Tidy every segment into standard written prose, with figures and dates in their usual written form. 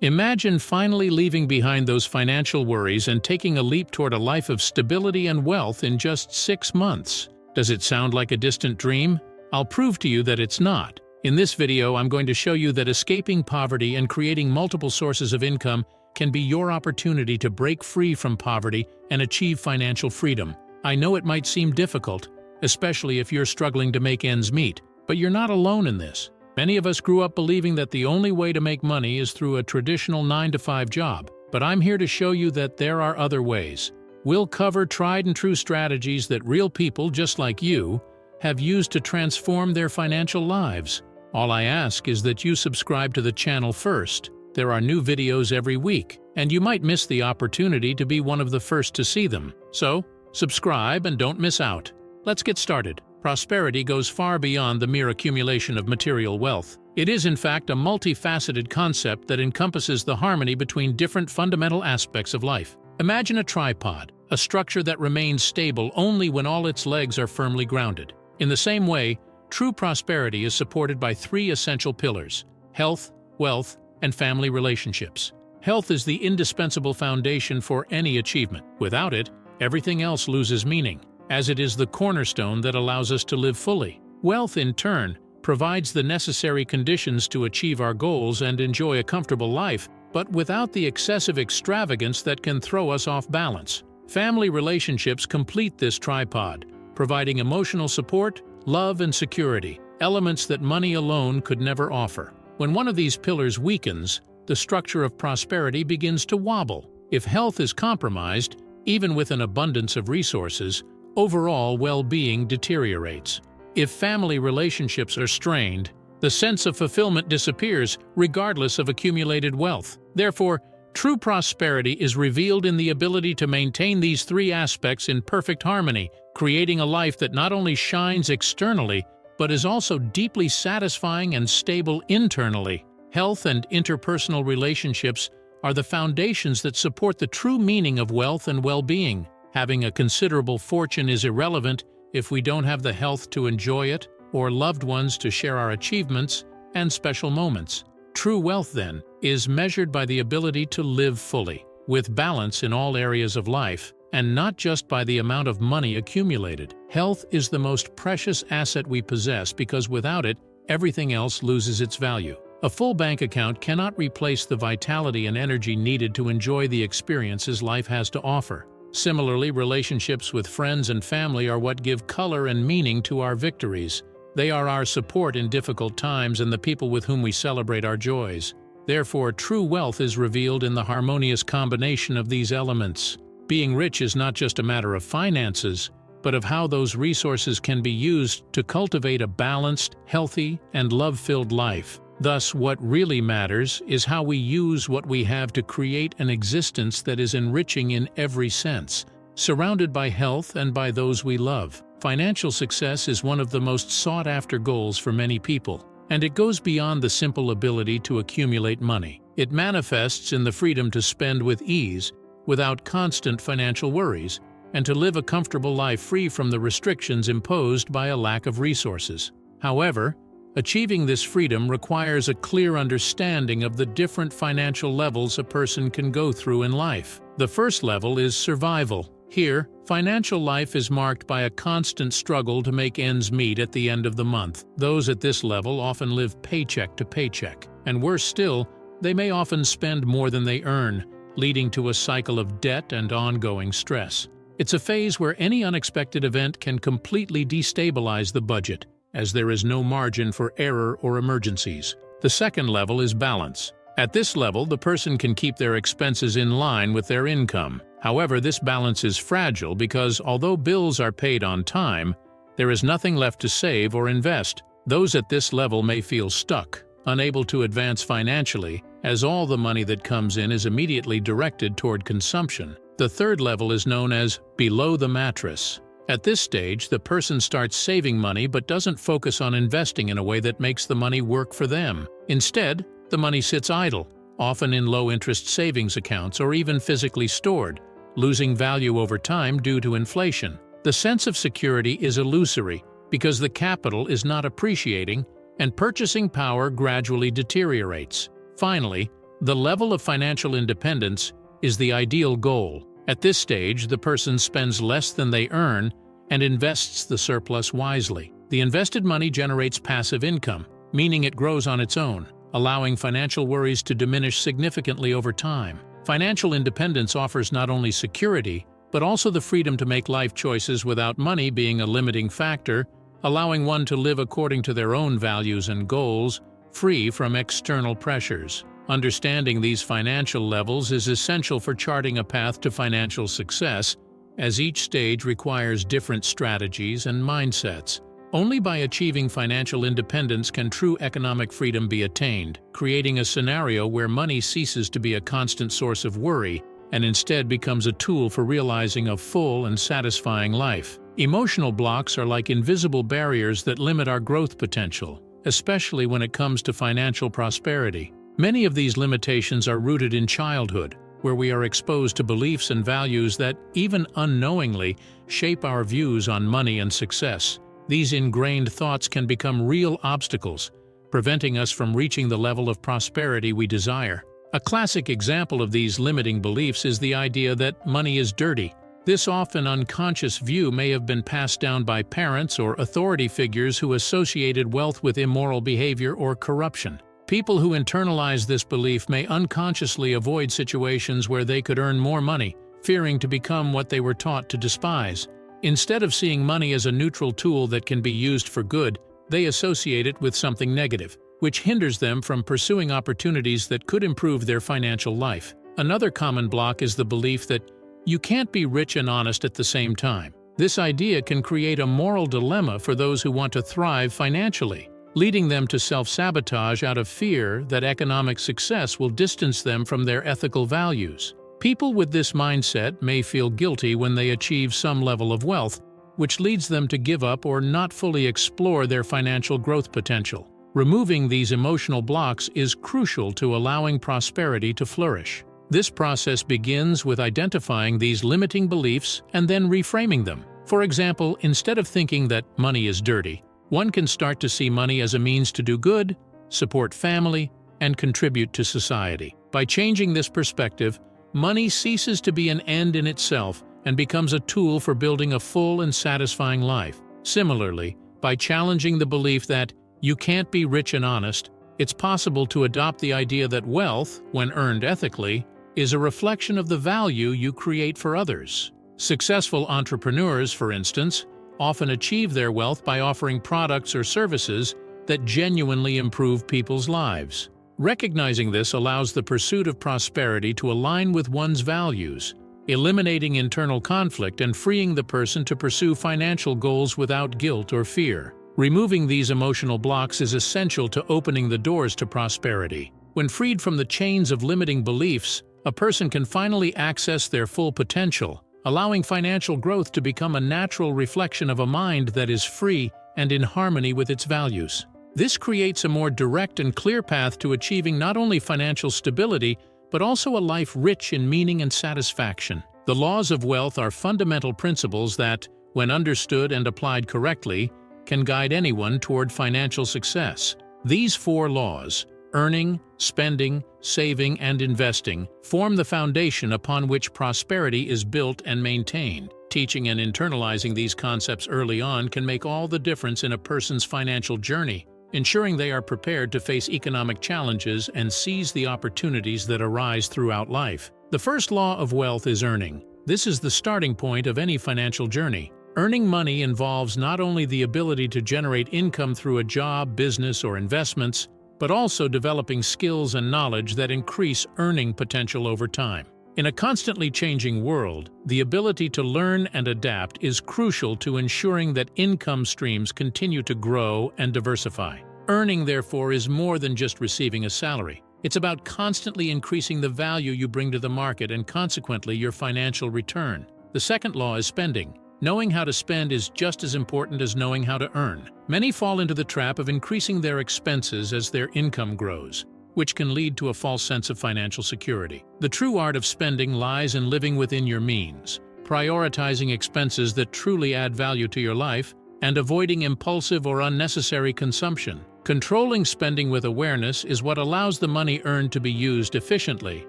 Imagine finally leaving behind those financial worries and taking a leap toward a life of stability and wealth in just 6 months. Does it sound like a distant dream? I'll prove to you that it's not. In this video, I'm going to show you that escaping poverty and creating multiple sources of income can be your opportunity to break free from poverty and achieve financial freedom. I know it might seem difficult, especially if you're struggling to make ends meet, but you're not alone in this. Many of us grew up believing that the only way to make money is through a traditional 9-to-5 job, but I'm here to show you that there are other ways. We'll cover tried and true strategies that real people just like you have used to transform their financial lives. All I ask is that you subscribe to the channel first. There are new videos every week, and you might miss the opportunity to be one of the first to see them. So, subscribe and don't miss out. Let's get started. Prosperity goes far beyond the mere accumulation of material wealth. It is in fact a multifaceted concept that encompasses the harmony between different fundamental aspects of life. Imagine a tripod, a structure that remains stable only when all its legs are firmly grounded. In the same way, true prosperity is supported by 3 essential pillars: health, wealth, and family relationships. Health is the indispensable foundation for any achievement. Without it, everything else loses meaning, as it is the cornerstone that allows us to live fully. Wealth, in turn, provides the necessary conditions to achieve our goals and enjoy a comfortable life, but without the excessive extravagance that can throw us off balance. Family relationships complete this tripod, providing emotional support, love, and security, elements that money alone could never offer. When one of these pillars weakens, the structure of prosperity begins to wobble. If health is compromised, even with an abundance of resources, overall well-being deteriorates. If family relationships are strained, the sense of fulfillment disappears regardless of accumulated wealth. Therefore, true prosperity is revealed in the ability to maintain these 3 aspects in perfect harmony, creating a life that not only shines externally, but is also deeply satisfying and stable internally. Health and interpersonal relationships are the foundations that support the true meaning of wealth and well-being. Having a considerable fortune is irrelevant if we don't have the health to enjoy it or loved ones to share our achievements and special moments. True wealth, then, is measured by the ability to live fully, with balance in all areas of life, and not just by the amount of money accumulated. Health is the most precious asset we possess because without it, everything else loses its value. A full bank account cannot replace the vitality and energy needed to enjoy the experiences life has to offer. Similarly, relationships with friends and family are what give color and meaning to our victories. They are our support in difficult times and the people with whom we celebrate our joys. Therefore, true wealth is revealed in the harmonious combination of these elements. Being rich is not just a matter of finances, but of how those resources can be used to cultivate a balanced, healthy, and love-filled life. Thus, what really matters is how we use what we have to create an existence that is enriching in every sense, surrounded by health and by those we love. Financial success is one of the most sought-after goals for many people, and it goes beyond the simple ability to accumulate money. It manifests in the freedom to spend with ease, without constant financial worries, and to live a comfortable life free from the restrictions imposed by a lack of resources. However, achieving this freedom requires a clear understanding of the different financial levels a person can go through in life. The first level is survival. Here, financial life is marked by a constant struggle to make ends meet at the end of the month. Those at this level often live paycheck to paycheck, and worse still, they may often spend more than they earn, leading to a cycle of debt and ongoing stress. It's a phase where any unexpected event can completely destabilize the budget, as there is no margin for error or emergencies. The second level is balance. At this level, the person can keep their expenses in line with their income. However, this balance is fragile because although bills are paid on time, there is nothing left to save or invest. Those at this level may feel stuck, unable to advance financially, as all the money that comes in is immediately directed toward consumption. The third level is known as below the mattress. At this stage, the person starts saving money but doesn't focus on investing in a way that makes the money work for them. Instead, the money sits idle, often in low-interest savings accounts or even physically stored, losing value over time due to inflation. The sense of security is illusory because the capital is not appreciating and purchasing power gradually deteriorates. Finally, The level of financial independence is the ideal goal. At this stage, the person spends less than they earn and invests the surplus wisely. The invested money generates passive income, meaning it grows on its own, allowing financial worries to diminish significantly over time. Financial independence offers not only security, but also the freedom to make life choices without money being a limiting factor, allowing one to live according to their own values and goals, free from external pressures. Understanding these financial levels is essential for charting a path to financial success, as each stage requires different strategies and mindsets. Only by achieving financial independence can true economic freedom be attained, creating a scenario where money ceases to be a constant source of worry and instead becomes a tool for realizing a full and satisfying life. Emotional blocks are like invisible barriers that limit our growth potential, especially when it comes to financial prosperity. Many of these limitations are rooted in childhood, where we are exposed to beliefs and values that, even unknowingly, shape our views on money and success. These ingrained thoughts can become real obstacles, preventing us from reaching the level of prosperity we desire. A classic example of these limiting beliefs is the idea that money is dirty. This often unconscious view may have been passed down by parents or authority figures who associated wealth with immoral behavior or corruption. People who internalize this belief may unconsciously avoid situations where they could earn more money, fearing to become what they were taught to despise. Instead of seeing money as a neutral tool that can be used for good, they associate it with something negative, which hinders them from pursuing opportunities that could improve their financial life. Another common block is the belief that you can't be rich and honest at the same time. This idea can create a moral dilemma for those who want to thrive financially, leading them to self-sabotage out of fear that economic success will distance them from their ethical values. People with this mindset may feel guilty when they achieve some level of wealth, which leads them to give up or not fully explore their financial growth potential. Removing these emotional blocks is crucial to allowing prosperity to flourish. This process begins with identifying these limiting beliefs and then reframing them. For example, instead of thinking that money is dirty, one can start to see money as a means to do good, support family, and contribute to society. By changing this perspective, money ceases to be an end in itself and becomes a tool for building a full and satisfying life. Similarly, by challenging the belief that you can't be rich and honest, it's possible to adopt the idea that wealth, when earned ethically, is a reflection of the value you create for others. Successful entrepreneurs, for instance, often achieve their wealth by offering products or services that genuinely improve people's lives. Recognizing this allows the pursuit of prosperity to align with one's values, eliminating internal conflict and freeing the person to pursue financial goals without guilt or fear. Removing these emotional blocks is essential to opening the doors to prosperity. When freed from the chains of limiting beliefs, a person can finally access their full potential, allowing financial growth to become a natural reflection of a mind that is free and in harmony with its values. This creates a more direct and clear path to achieving not only financial stability, but also a life rich in meaning and satisfaction. The laws of wealth are fundamental principles that, when understood and applied correctly, can guide anyone toward financial success. These 4 laws, earning, spending, saving, and investing, form the foundation upon which prosperity is built and maintained. Teaching and internalizing these concepts early on can make all the difference in a person's financial journey, ensuring they are prepared to face economic challenges and seize the opportunities that arise throughout life. The first law of wealth is earning. This is the starting point of any financial journey. Earning money involves not only the ability to generate income through a job, business, or investments, but also developing skills and knowledge that increase earning potential over time. In a constantly changing world, the ability to learn and adapt is crucial to ensuring that income streams continue to grow and diversify. Earning, therefore, is more than just receiving a salary. It's about constantly increasing the value you bring to the market and consequently your financial return. The second law is spending. Knowing how to spend is just as important as knowing how to earn. Many fall into the trap of increasing their expenses as their income grows, which can lead to a false sense of financial security. The true art of spending lies in living within your means, prioritizing expenses that truly add value to your life, and avoiding impulsive or unnecessary consumption. Controlling spending with awareness is what allows the money earned to be used efficiently,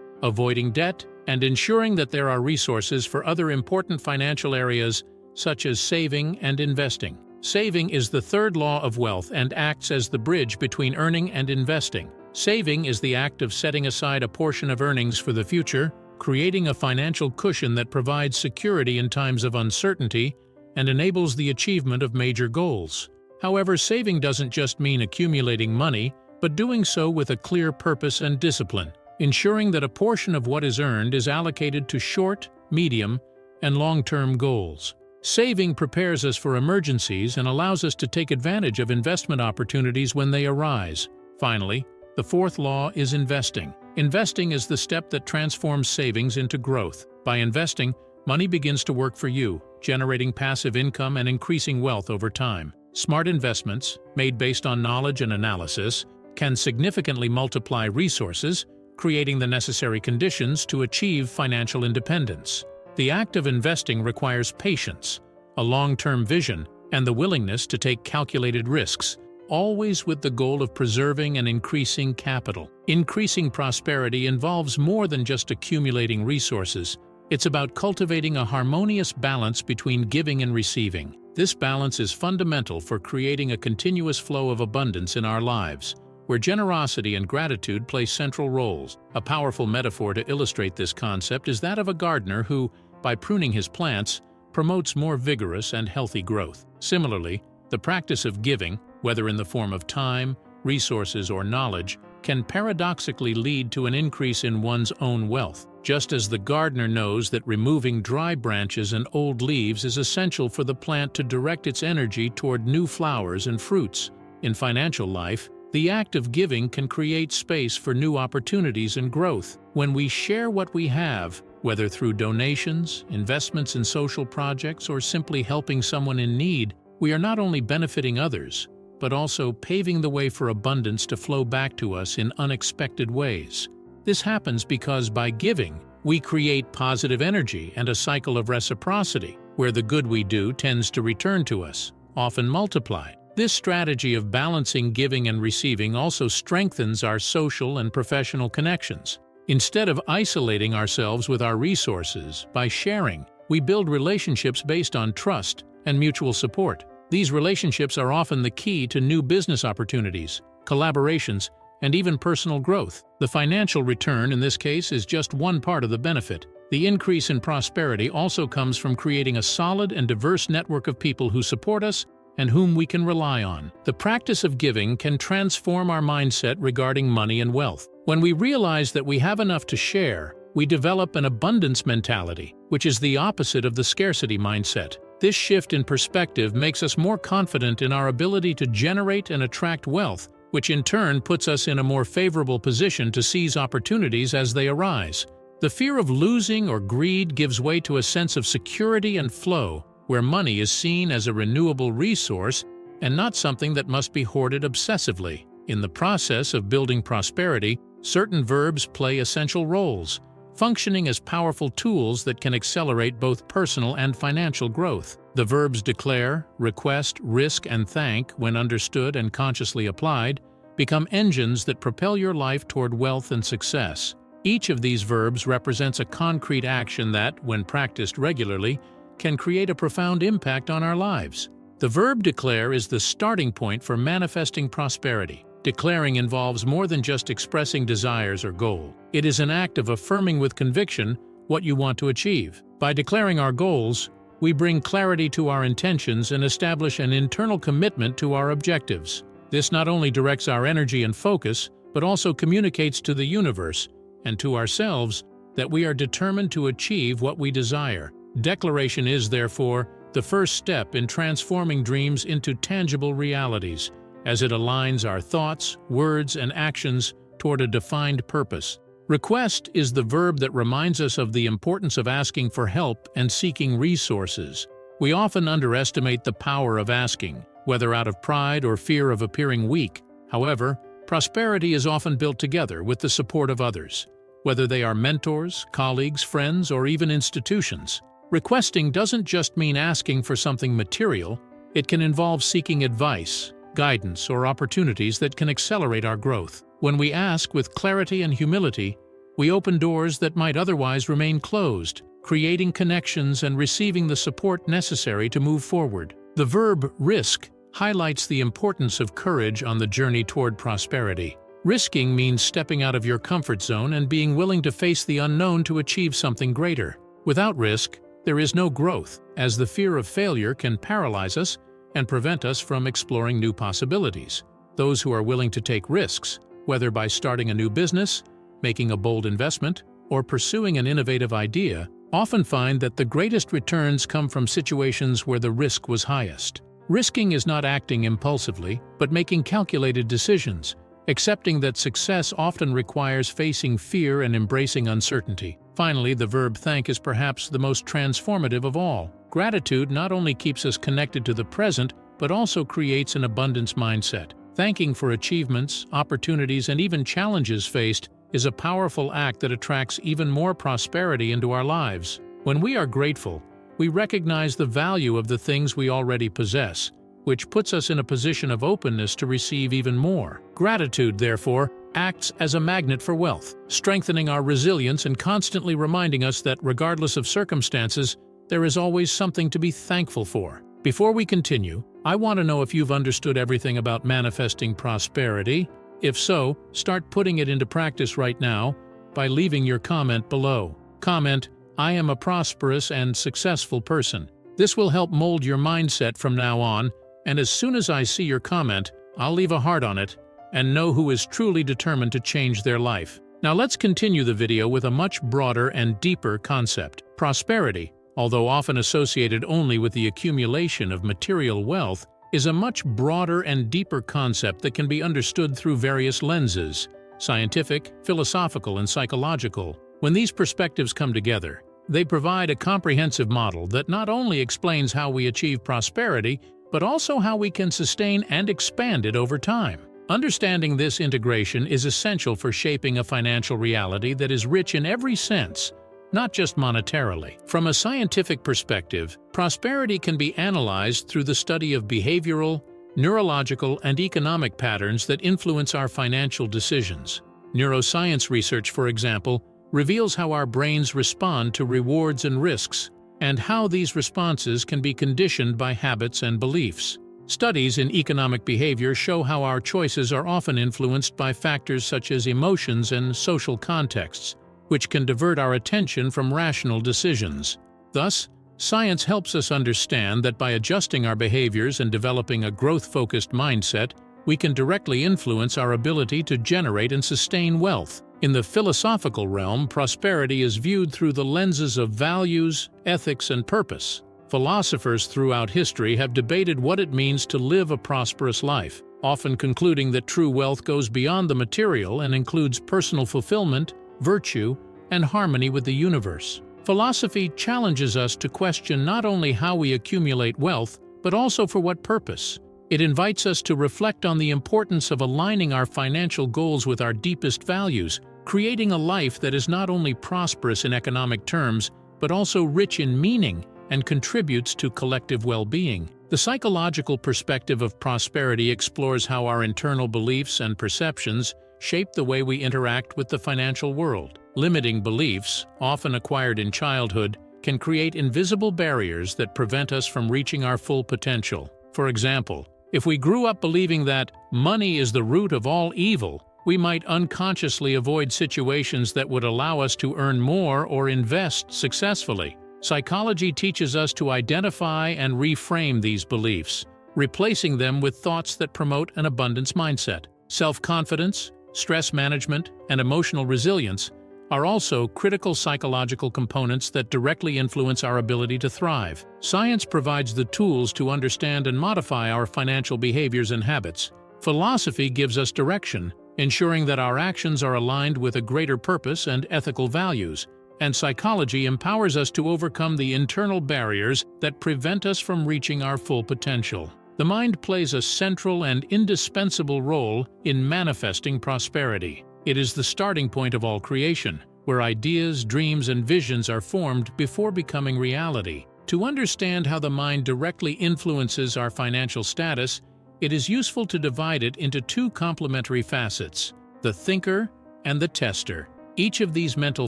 avoiding debt, and ensuring that there are resources for other important financial areas such as saving and investing. Saving is the third law of wealth and acts as the bridge between earning and investing. Saving is the act of setting aside a portion of earnings for the future, creating a financial cushion that provides security in times of uncertainty and enables the achievement of major goals. However, saving doesn't just mean accumulating money, but doing so with a clear purpose and discipline, ensuring that a portion of what is earned is allocated to short, medium, and long-term goals. Saving prepares us for emergencies and allows us to take advantage of investment opportunities when they arise. Finally, the fourth law is investing. Investing is the step that transforms savings into growth. By investing, money begins to work for you, generating passive income and increasing wealth over time. Smart investments, made based on knowledge and analysis, can significantly multiply resources, creating the necessary conditions to achieve financial independence. The act of investing requires patience, a long-term vision, and the willingness to take calculated risks, always with the goal of preserving and increasing capital. Increasing prosperity involves more than just accumulating resources. It's about cultivating a harmonious balance between giving and receiving. This balance is fundamental for creating a continuous flow of abundance in our lives, where generosity and gratitude play central roles. A powerful metaphor to illustrate this concept is that of a gardener who, by pruning his plants, promotes more vigorous and healthy growth. Similarly, the practice of giving, whether in the form of time, resources, or knowledge, can paradoxically lead to an increase in one's own wealth. Just as the gardener knows that removing dry branches and old leaves is essential for the plant to direct its energy toward new flowers and fruits, in financial life, the act of giving can create space for new opportunities and growth. When we share what we have, whether through donations, investments in social projects, or simply helping someone in need, we are not only benefiting others, but also paving the way for abundance to flow back to us in unexpected ways. This happens because by giving, we create positive energy and a cycle of reciprocity, where the good we do tends to return to us, often multiplied. This strategy of balancing giving and receiving also strengthens our social and professional connections. Instead of isolating ourselves with our resources, by sharing, we build relationships based on trust and mutual support. These relationships are often the key to new business opportunities, collaborations, and even personal growth. The financial return in this case is just one part of the benefit. The increase in prosperity also comes from creating a solid and diverse network of people who support us and whom we can rely on. The practice of giving can transform our mindset regarding money and wealth. When we realize that we have enough to share, we develop an abundance mentality, which is the opposite of the scarcity mindset. This shift in perspective makes us more confident in our ability to generate and attract wealth, which in turn puts us in a more favorable position to seize opportunities as they arise. The fear of losing or greed gives way to a sense of security and flow, where money is seen as a renewable resource and not something that must be hoarded obsessively. In the process of building prosperity, certain verbs play essential roles, functioning as powerful tools that can accelerate both personal and financial growth. The verbs declare, request, risk, and thank, when understood and consciously applied, become engines that propel your life toward wealth and success. Each of these verbs represents a concrete action that, when practiced regularly, can create a profound impact on our lives. The verb declare is the starting point for manifesting prosperity. Declaring involves more than just expressing desires or goals. It is an act of affirming with conviction what you want to achieve. By declaring our goals, we bring clarity to our intentions and establish an internal commitment to our objectives. This not only directs our energy and focus, but also communicates to the universe and to ourselves that we are determined to achieve what we desire. Declaration is, therefore, the first step in transforming dreams into tangible realities, as it aligns our thoughts, words, and actions toward a defined purpose. Request is the verb that reminds us of the importance of asking for help and seeking resources. We often underestimate the power of asking, whether out of pride or fear of appearing weak. However, prosperity is often built together with the support of others, whether they are mentors, colleagues, friends, or even institutions. Requesting doesn't just mean asking for something material. It can involve seeking advice, guidance, or opportunities that can accelerate our growth. When we ask with clarity and humility, we open doors that might otherwise remain closed, creating connections and receiving the support necessary to move forward. The verb risk highlights the importance of courage on the journey toward prosperity. Risking means stepping out of your comfort zone and being willing to face the unknown to achieve something greater. Without risk, there is no growth, as the fear of failure can paralyze us and prevent us from exploring new possibilities. Those who are willing to take risks, whether by starting a new business, making a bold investment, or pursuing an innovative idea, often find that the greatest returns come from situations where the risk was highest. Risking is not acting impulsively, but making calculated decisions, accepting that success often requires facing fear and embracing uncertainty. Finally, the verb thank is perhaps the most transformative of all. Gratitude not only keeps us connected to the present, but also creates an abundance mindset. Thanking for achievements, opportunities, and even challenges faced is a powerful act that attracts even more prosperity into our lives. When we are grateful, we recognize the value of the things we already possess, which puts us in a position of openness to receive even more. Gratitude, therefore, acts as a magnet for wealth, strengthening our resilience and constantly reminding us that regardless of circumstances, there is always something to be thankful for. Before we continue, I want to know if you've understood everything about manifesting prosperity. If so, start putting it into practice right now by leaving your comment below. Comment, "I am a prosperous and successful person." This will help mold your mindset from now on, and as soon as I see your comment, I'll leave a heart on it and know who is truly determined to change their life. Now let's continue the video with a much broader and deeper concept. Prosperity, although often associated only with the accumulation of material wealth, is a much broader and deeper concept that can be understood through various lenses: scientific, philosophical, and psychological. When these perspectives come together, they provide a comprehensive model that not only explains how we achieve prosperity, but also how we can sustain and expand it over time. Understanding this integration is essential for shaping a financial reality that is rich in every sense, not just monetarily. From a scientific perspective, prosperity can be analyzed through the study of behavioral, neurological, and economic patterns that influence our financial decisions. Neuroscience research, for example, reveals how our brains respond to rewards and risks, and how these responses can be conditioned by habits and beliefs. Studies in economic behavior show how our choices are often influenced by factors such as emotions and social contexts, which can divert our attention from rational decisions. Thus, science helps us understand that by adjusting our behaviors and developing a growth-focused mindset, we can directly influence our ability to generate and sustain wealth. In the philosophical realm, prosperity is viewed through the lenses of values, ethics, and purpose. Philosophers throughout history have debated what it means to live a prosperous life, often concluding that true wealth goes beyond the material and includes personal fulfillment, virtue, and harmony with the universe. Philosophy challenges us to question not only how we accumulate wealth, but also for what purpose. It invites us to reflect on the importance of aligning our financial goals with our deepest values, creating a life that is not only prosperous in economic terms, but also rich in meaning and contributes to collective well-being. The psychological perspective of prosperity explores how our internal beliefs and perceptions shape the way we interact with the financial world. Limiting beliefs, often acquired in childhood, can create invisible barriers that prevent us from reaching our full potential. For example, if we grew up believing that money is the root of all evil, we might unconsciously avoid situations that would allow us to earn more or invest successfully. Psychology teaches us to identify and reframe these beliefs, replacing them with thoughts that promote an abundance mindset. Self-confidence, stress management, and emotional resilience are also critical psychological components that directly influence our ability to thrive. Science provides the tools to understand and modify our financial behaviors and habits. Philosophy gives us direction, ensuring that our actions are aligned with a greater purpose and ethical values. And psychology empowers us to overcome the internal barriers that prevent us from reaching our full potential. The mind plays a central and indispensable role in manifesting prosperity. It is the starting point of all creation, where ideas, dreams, and visions are formed before becoming reality. To understand how the mind directly influences our financial status, it is useful to divide it into two complementary facets: the thinker and the tester. Each of these mental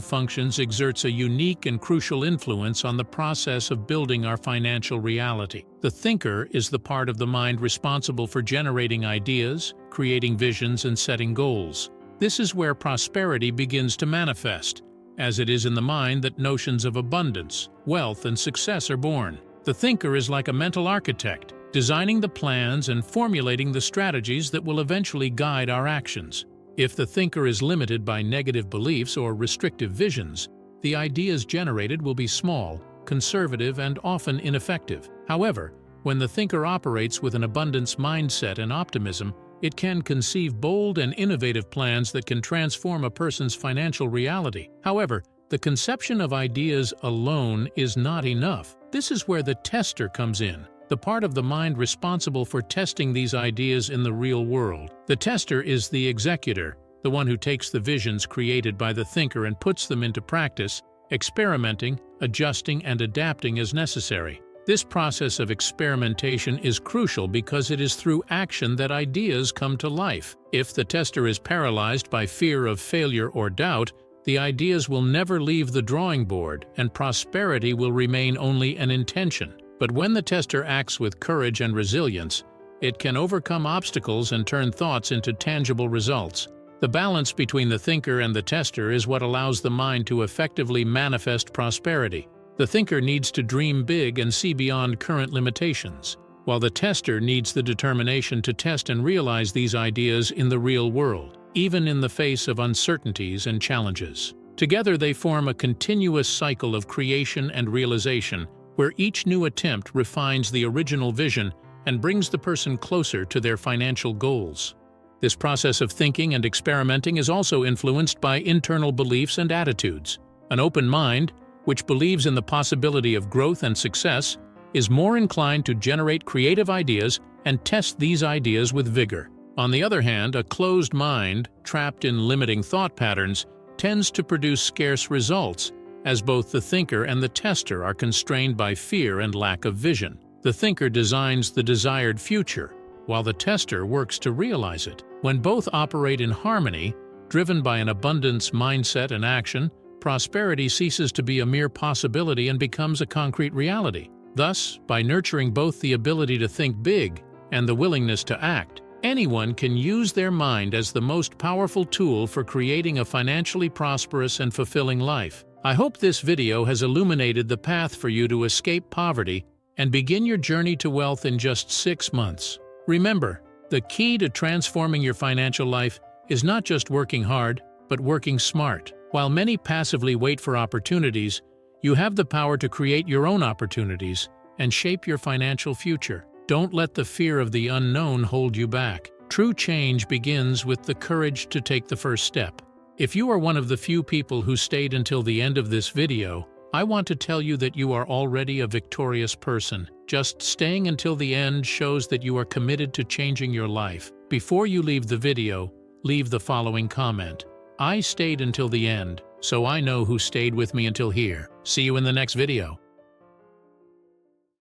functions exerts a unique and crucial influence on the process of building our financial reality. The thinker is the part of the mind responsible for generating ideas, creating visions, and setting goals. This is where prosperity begins to manifest, as it is in the mind that notions of abundance, wealth, and success are born. The thinker is like a mental architect, designing the plans and formulating the strategies that will eventually guide our actions. If the thinker is limited by negative beliefs or restrictive visions, the ideas generated will be small, conservative, and often ineffective. However, when the thinker operates with an abundance mindset and optimism, it can conceive bold and innovative plans that can transform a person's financial reality. However, the conception of ideas alone is not enough. This is where the tester comes in, the part of the mind responsible for testing these ideas in the real world. The tester is the executor, the one who takes the visions created by the thinker and puts them into practice, experimenting, adjusting, and adapting as necessary. This process of experimentation is crucial because it is through action that ideas come to life. If the tester is paralyzed by fear of failure or doubt, the ideas will never leave the drawing board, and prosperity will remain only an intention. But when the tester acts with courage and resilience, it can overcome obstacles and turn thoughts into tangible results. The balance between the thinker and the tester is what allows the mind to effectively manifest prosperity. The thinker needs to dream big and see beyond current limitations, while the tester needs the determination to test and realize these ideas in the real world, even in the face of uncertainties and challenges. Together they form a continuous cycle of creation and realization, where each new attempt refines the original vision and brings the person closer to their financial goals. This process of thinking and experimenting is also influenced by internal beliefs and attitudes. An open mind, which believes in the possibility of growth and success, is more inclined to generate creative ideas and test these ideas with vigor. On the other hand, a closed mind, trapped in limiting thought patterns, tends to produce scarce results, as both the thinker and the tester are constrained by fear and lack of vision. The thinker designs the desired future, while the tester works to realize it. When both operate in harmony, driven by an abundance mindset and action, prosperity ceases to be a mere possibility and becomes a concrete reality. Thus, by nurturing both the ability to think big and the willingness to act, anyone can use their mind as the most powerful tool for creating a financially prosperous and fulfilling life. I hope this video has illuminated the path for you to escape poverty and begin your journey to wealth in just 6 months. Remember, the key to transforming your financial life is not just working hard, but working smart. While many passively wait for opportunities, you have the power to create your own opportunities and shape your financial future. Don't let the fear of the unknown hold you back. True change begins with the courage to take the first step. If you are one of the few people who stayed until the end of this video, I want to tell you that you are already a victorious person. Just staying until the end shows that you are committed to changing your life. Before you leave the video, leave the following comment: I stayed until the end, so I know who stayed with me until here. See you in the next video.